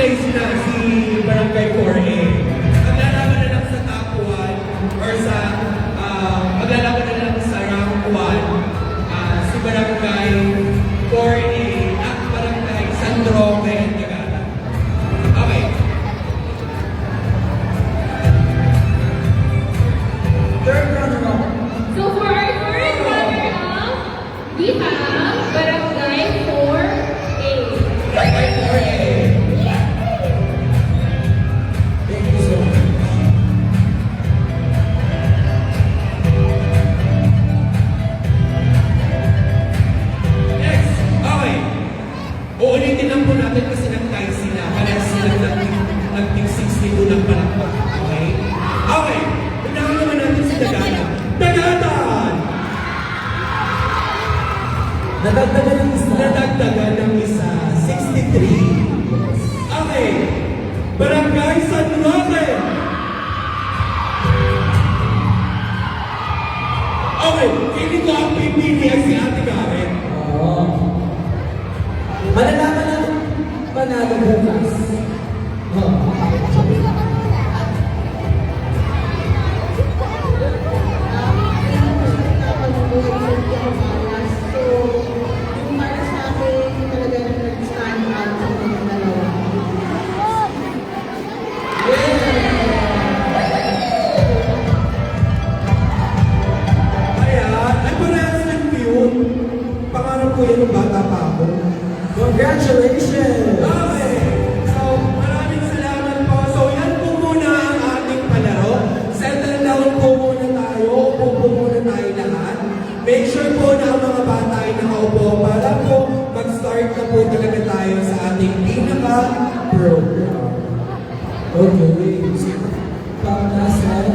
place na si Barangay 4A. Maglalaban na lang sa top 1 or sa maglalaban na lang sa round 1 si Barangay 4A at Barangay San Roque and Tagala. Okay. Third runner-up. So for our third runner-up, we have Barangay 4A. Barangay 4A. Thank you so much. Next. Okay. Uulitin lang po natin kasi nag-tie sila. Kaya sila nag-pick 62 ng palakpak. Okay? Okay. Unahan naman natin si Dagata. Dagatan! Nadagdagan ng isa. Nadagdagan ng isa. 63. Okay. Barangay San Roque. Okay. Hindi ko ang pipili ay si Ate Karen. Oo. Malalaman na panalo bukas. Oo. Kaya, ay parehas lang po yun. Pangarap ko yan nung bata pa ako. Congratulations! Okay. So, maraming salamat po. So, yan po muna ang ating palaro. Settle down po muna tayo. Upo po muna tayo lahat. Make sure po na ang mga bata ay nakaupo para po mag-start na po talaga tayo sa ating pinaka-program. Okay. Pangkasan.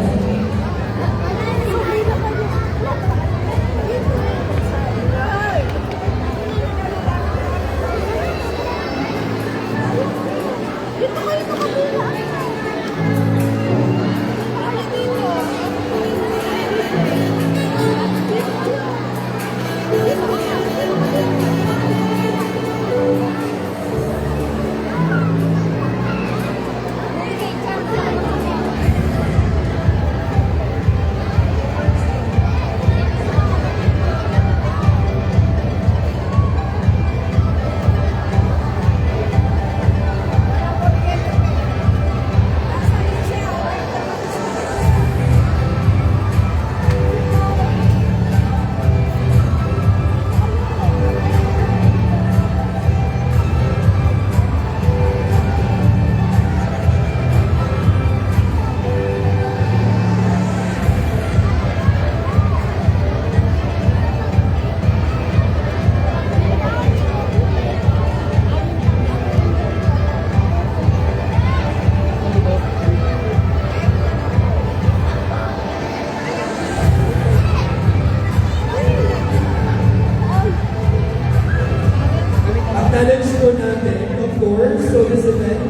Acknowledge po natin, of course, so this event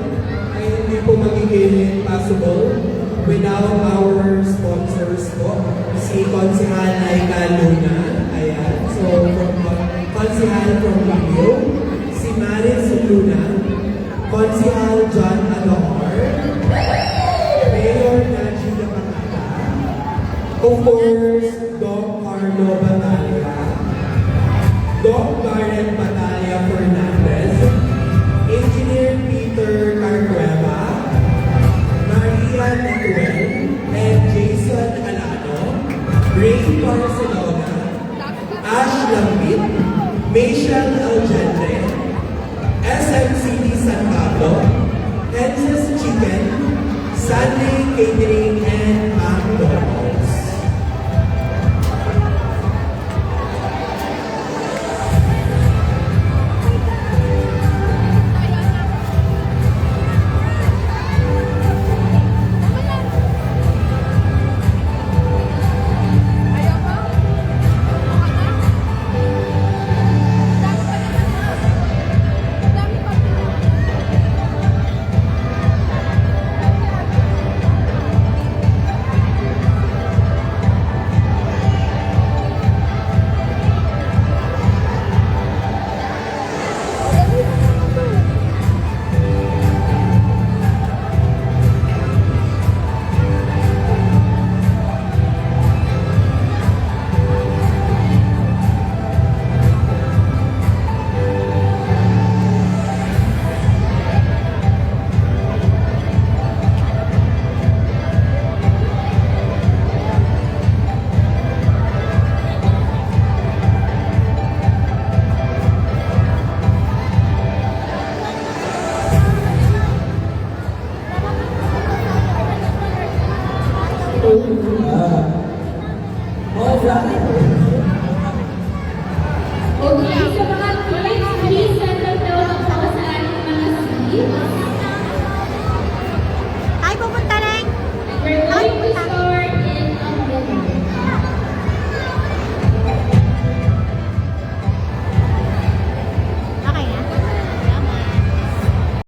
ay hindi po magiging possible without our sponsors po. Si Konsihal Laika Luna, ayan. So, from Konsihal from Baguio, si Maris Luna, Konsihal John Ador, Mayor Najee Napakata, of course, Doc Carlo Batalla, Doc Karen Batalla Fernandez, Engineer Peter Carcueva, Maria Netuel, and Jason Alano, Ray Barcelona, Ash Lambit, Michelle Algente, SMCD San Pablo, Henses Chicken, Sunday Catering, and McDonald's. flat. Okay, sa mga